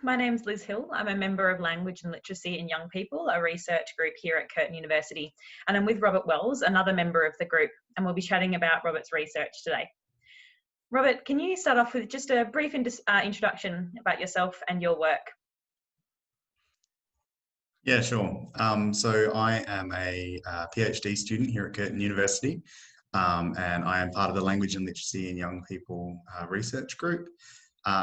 My name's Liz Hill. I'm a member of Language and Literacy in Young People, a research group here at Curtin University. And I'm with Robert Wells, another member of the group, and we'll be chatting about Robert's research today. Robert, can you start off with just a brief introduction about yourself and your work? Yeah, sure. So I am a PhD student here at Curtin University, and I am part of the Language and Literacy in Young People research group.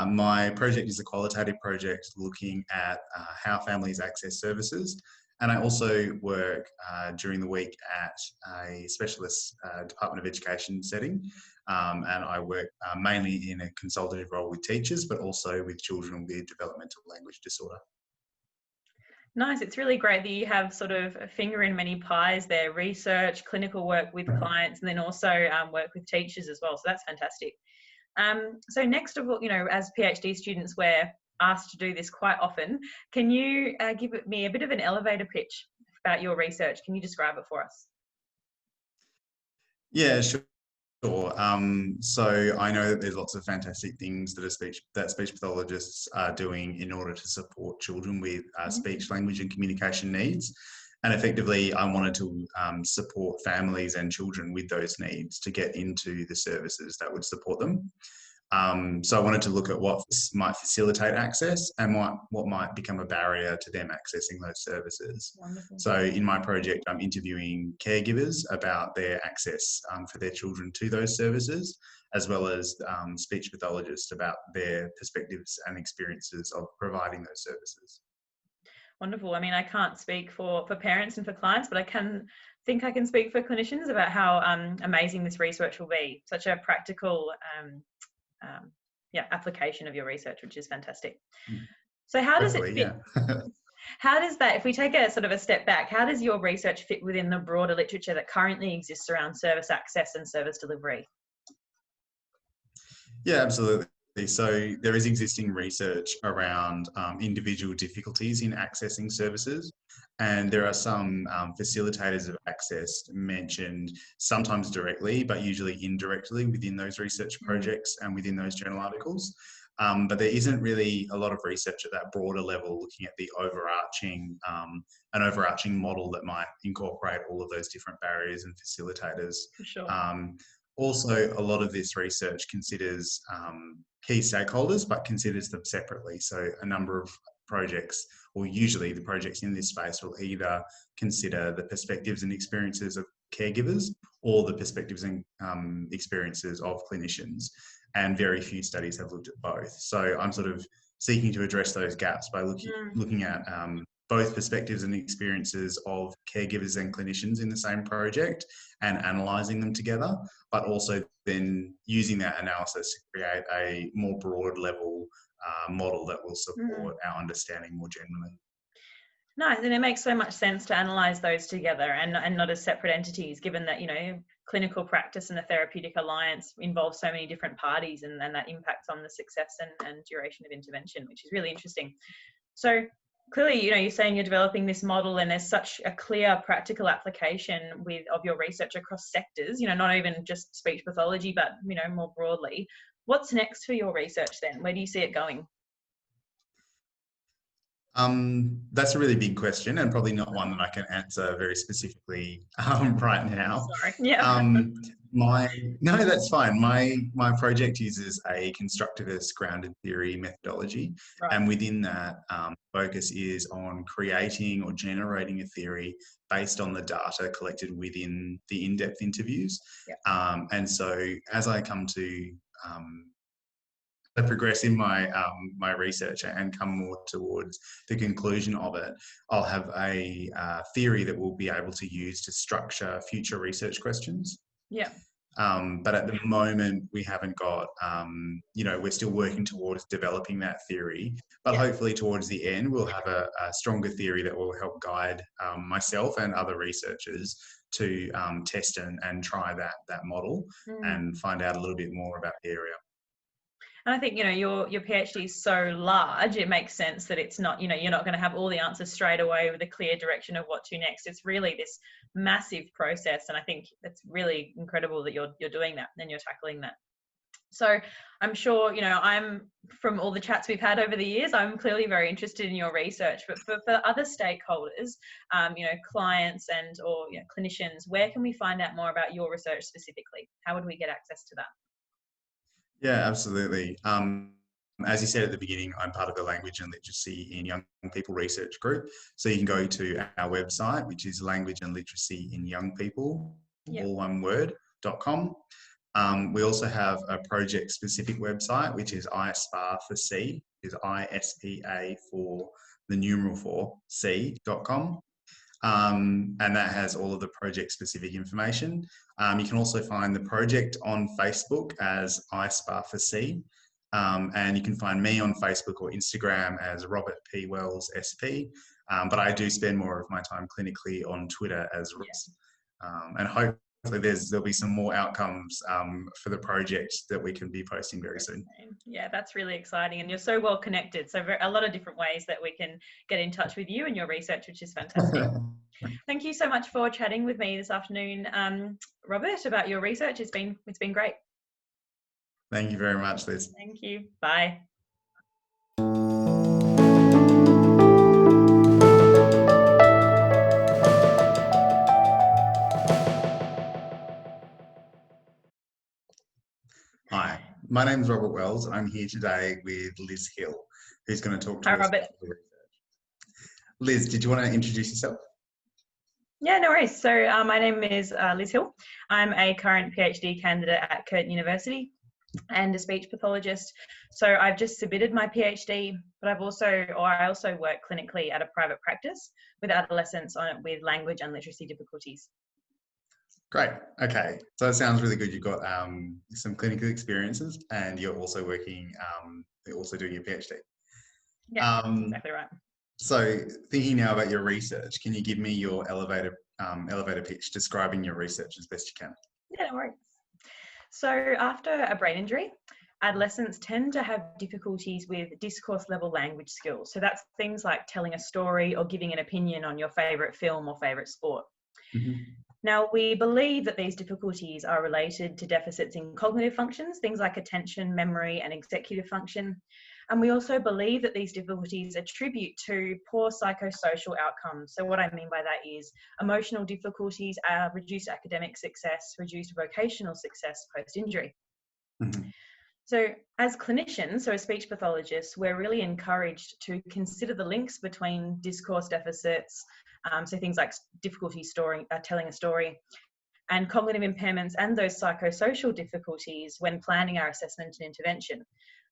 My project is a qualitative project looking at how families access services, and I also work during the week at a specialist Department of Education setting, and I work mainly in a consultative role with teachers, but also with children with developmental language disorder. Nice. It's really great that you have sort of a finger in many pies there, research, clinical work with clients, and then also work with teachers as well. So that's fantastic. So next of all, as PhD students, we're asked to do this quite often. Can you give me a bit of an elevator pitch about your research? Can you describe it for us? Yeah, sure. So I know that there's lots of fantastic things that speech pathologists are doing in order to support children with speech, language and communication needs. And effectively, I wanted to support families and children with those needs to get into the services that would support them. So I wanted to look at what might facilitate access and what might become a barrier to them accessing those services. Wonderful. So in my project, I'm interviewing caregivers about their access for their children to those services, as well as speech pathologists about their perspectives and experiences of providing those services. Wonderful. I mean, I can't speak for parents and for clients, but I can speak for clinicians about how amazing this research will be. Such a practical application of your research, which is fantastic. So how does it fit? Yeah. How does that, if we take a sort of a step back, how does your research fit within the broader literature that currently exists around service access and service delivery? Yeah, absolutely. So there is existing research around individual difficulties in accessing services, and there are some facilitators of access mentioned, sometimes directly, but usually indirectly within those research projects and within those journal articles. But there isn't really a lot of research at that broader level looking at the overarching model that might incorporate all of those different barriers and facilitators. For sure. Also, a lot of this research considers key stakeholders, but considers them separately. So a number of projects, or usually the projects in this space, will either consider the perspectives and experiences of caregivers or the perspectives and experiences of clinicians. And very few studies have looked at both. So I'm sort of seeking to address those gaps by looking at both perspectives and experiences of caregivers and clinicians in the same project and analysing them together, but also then using that analysis to create a more broad level model that will support our understanding more generally. Nice, and it makes so much sense to analyse those together and not as separate entities, given that, clinical practice and the therapeutic alliance involves so many different parties and that impacts on the success and duration of intervention, which is really interesting. So clearly, you're saying you're developing this model and there's such a clear practical application of your research across sectors, not even just speech pathology, but, more broadly. What's next for your research then? Where do you see it going? That's a really big question and probably not one that I can answer very specifically right now. Sorry. Yeah. No, that's fine. My project uses a constructivist grounded theory methodology, Right. and within that, focus is on creating or generating a theory based on the data collected within the in-depth interviews. Yeah. And so as I come to progress in my my research and come more towards the conclusion of it, I'll have a theory that we'll be able to use to structure future research questions. Yeah. But at the moment, we haven't got, we're still working towards developing that theory. But hopefully towards the end, we'll have a stronger theory that will help guide myself and other researchers to test and try that model and find out a little bit more about the area. And I think, your PhD is so large, it makes sense that it's not, you're not going to have all the answers straight away with a clear direction of what to next. It's really this massive process. And I think it's really incredible that you're doing that and you're tackling that. So I'm sure, I'm from all the chats we've had over the years, I'm clearly very interested in your research, but for other stakeholders, clients or clinicians, where can we find out more about your research specifically? How would we get access to that? Yeah, absolutely. As you said at the beginning, I'm part of the Language and Literacy in Young People research group. So you can go to our website, which is Language and Literacy in Young People, Yeah. all one word, .com. We also have a project-specific website, which is ISPA for C, is ISPA for the numeral 4, C.com. And that has all of the project-specific information. You can also find the project on Facebook as ISPA for C. And you can find me on Facebook or Instagram as Robert P. Wells SP. But I do spend more of my time clinically on Twitter as Ross. And hopefully there'll be some more outcomes for the project that we can be posting very soon. Yeah, that's really exciting. And you're so well connected. So a lot of different ways that we can get in touch with you and your research, which is fantastic. Thank you so much for chatting with me this afternoon, Robert, about your research. It's been great. Thank you very much, Liz. Thank you. Bye. Hi, my name is Robert Wells. I'm here today with Lizz Hill, who's going to talk to us Robert. about the research. Liz, did you want to introduce yourself? Yeah, no worries. So my name is Lizz Hill. I'm a current PhD candidate at Curtin University and a speech pathologist. So I've just submitted my PhD, but I also work clinically at a private practice with adolescents with language and literacy difficulties. Great. Okay. So that sounds really good. You've got some clinical experiences and you're also working, you're also doing your PhD. Yeah, exactly right. So thinking now about your research, can you give me your elevator pitch describing your research as best you can? Yeah, no worries. So after a brain injury, adolescents tend to have difficulties with discourse-level language skills. So that's things like telling a story or giving an opinion on your favourite film or favourite sport. Mm-hmm. Now, we believe that these difficulties are related to deficits in cognitive functions, things like attention, memory, and executive function. And we also believe that these difficulties attribute to poor psychosocial outcomes. So what I mean by that is emotional difficulties, reduced academic success, reduced vocational success post-injury. Mm-hmm. So as clinicians, so as speech pathologists, we're really encouraged to consider the links between discourse deficits, so things like difficulty telling a story, and cognitive impairments and those psychosocial difficulties when planning our assessment and intervention.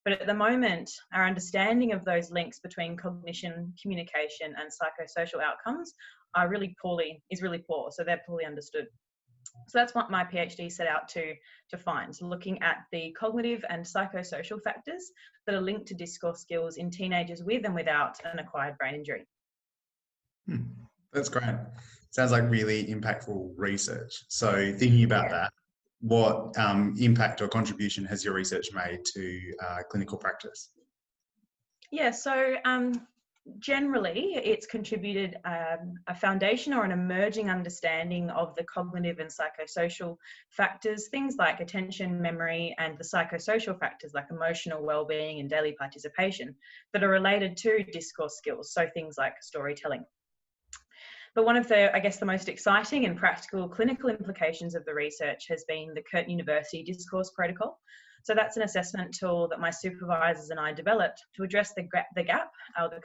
But at the moment, our understanding of those links between cognition, communication, and psychosocial outcomes is really poor. So they're poorly understood. So that's what my PhD set out to find. So looking at the cognitive and psychosocial factors that are linked to discourse skills in teenagers with and without an acquired brain injury. That's great. Sounds like really impactful research. So thinking about that, what impact or contribution has your research made to clinical practice? Yeah, so generally it's contributed a foundation or an emerging understanding of the cognitive and psychosocial factors, things like attention, memory, and the psychosocial factors like emotional well-being and daily participation that are related to discourse skills, so things like storytelling. But one of the most exciting and practical clinical implications of the research has been the Curtin University Discourse Protocol. So that's an assessment tool that my supervisors and I developed to address the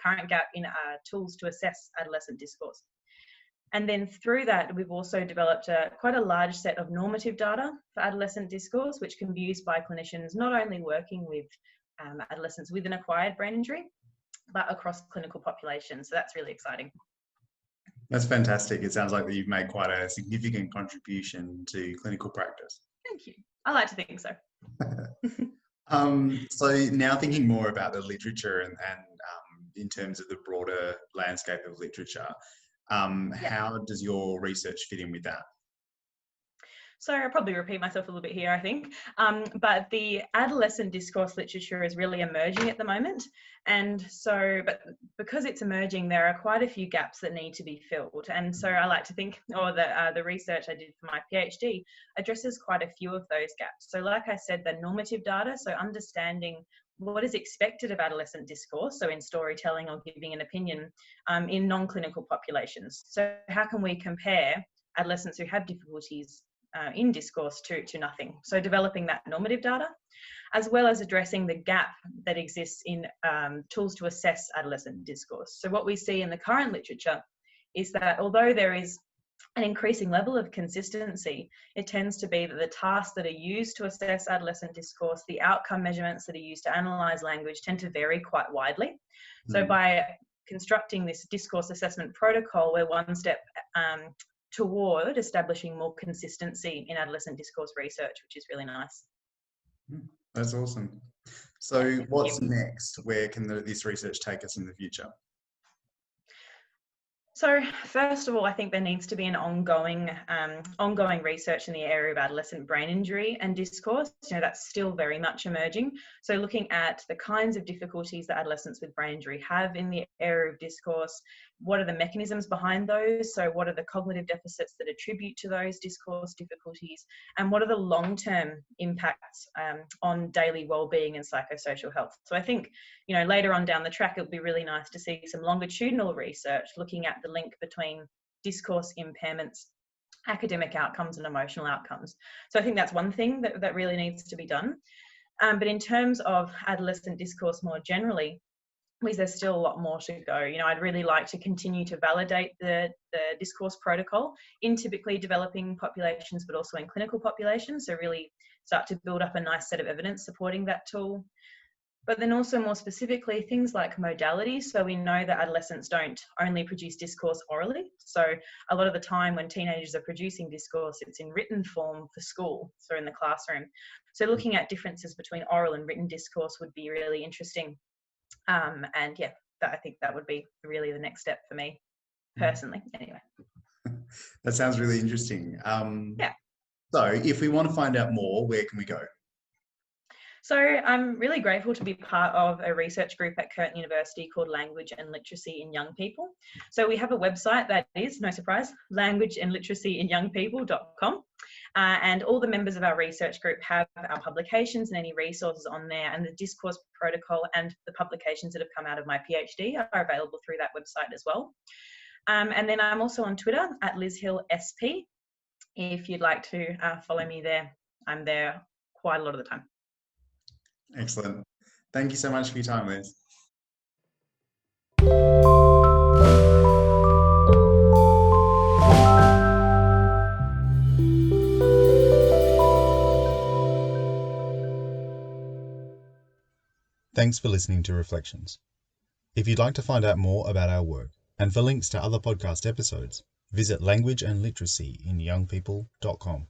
current gap in tools to assess adolescent discourse. And then through that, we've also developed quite a large set of normative data for adolescent discourse, which can be used by clinicians not only working with adolescents with an acquired brain injury, but across clinical populations. So that's really exciting. That's fantastic. It sounds like you've made quite a significant contribution to clinical practice. Thank you. I like to think so. So now thinking more about the literature and in terms of the broader landscape of literature, how does your research fit in with that? So I'll probably repeat myself a little bit here, I think. But the adolescent discourse literature is really emerging at the moment. And so, but because it's emerging, there are quite a few gaps that need to be filled. And so I like to think, or the research I did for my PhD addresses quite a few of those gaps. So like I said, the normative data, so understanding what is expected of adolescent discourse, so in storytelling or giving an opinion, in non-clinical populations. So how can we compare adolescents who have difficulties in discourse to nothing? So developing that normative data, as well as addressing the gap that exists in tools to assess adolescent discourse. So what we see in the current literature is that although there is an increasing level of consistency, it tends to be that the tasks that are used to assess adolescent discourse, the outcome measurements that are used to analyse language tend to vary quite widely. So by constructing this discourse assessment protocol, we're one step toward establishing more consistency in adolescent discourse research, which is really nice. That's awesome. So what's next? Where can this research take us in the future? So first of all, I think there needs to be an ongoing research in the area of adolescent brain injury and discourse. That's still very much emerging. So looking at the kinds of difficulties that adolescents with brain injury have in the area of discourse, what are the mechanisms behind those? So what are the cognitive deficits that attribute to those discourse difficulties? And what are the long-term impacts on daily well-being and psychosocial health? So I think, later on down the track, it would be really nice to see some longitudinal research looking at the link between discourse impairments, academic outcomes and emotional outcomes. So I think that's one thing that really needs to be done. But in terms of adolescent discourse more generally, there's still a lot more to go. I'd really like to continue to validate the discourse protocol in typically developing populations, but also in clinical populations. So really start to build up a nice set of evidence supporting that tool. But then also more specifically, things like modalities. So we know that adolescents don't only produce discourse orally. So a lot of the time when teenagers are producing discourse, it's in written form for school, so in the classroom. So looking at differences between oral and written discourse would be really interesting. I think that would be really the next step for me personally, anyway. That sounds really interesting. So if we want to find out more, where can we go? So I'm really grateful to be part of a research group at Curtin University called Language and Literacy in Young People. So we have a website that is, no surprise, languageandliteracyinyoungpeople.com. And all the members of our research group have our publications and any resources on there, and the discourse protocol and the publications that have come out of my PhD are available through that website as well. And then I'm also on Twitter at Lizz Hill SP. If you'd like to follow me there, I'm there quite a lot of the time. Excellent. Thank you so much for your time, Liz. Thanks for listening to Reflections. If you'd like to find out more about our work and for links to other podcast episodes, visit languageandliteracyinyoungpeople.com.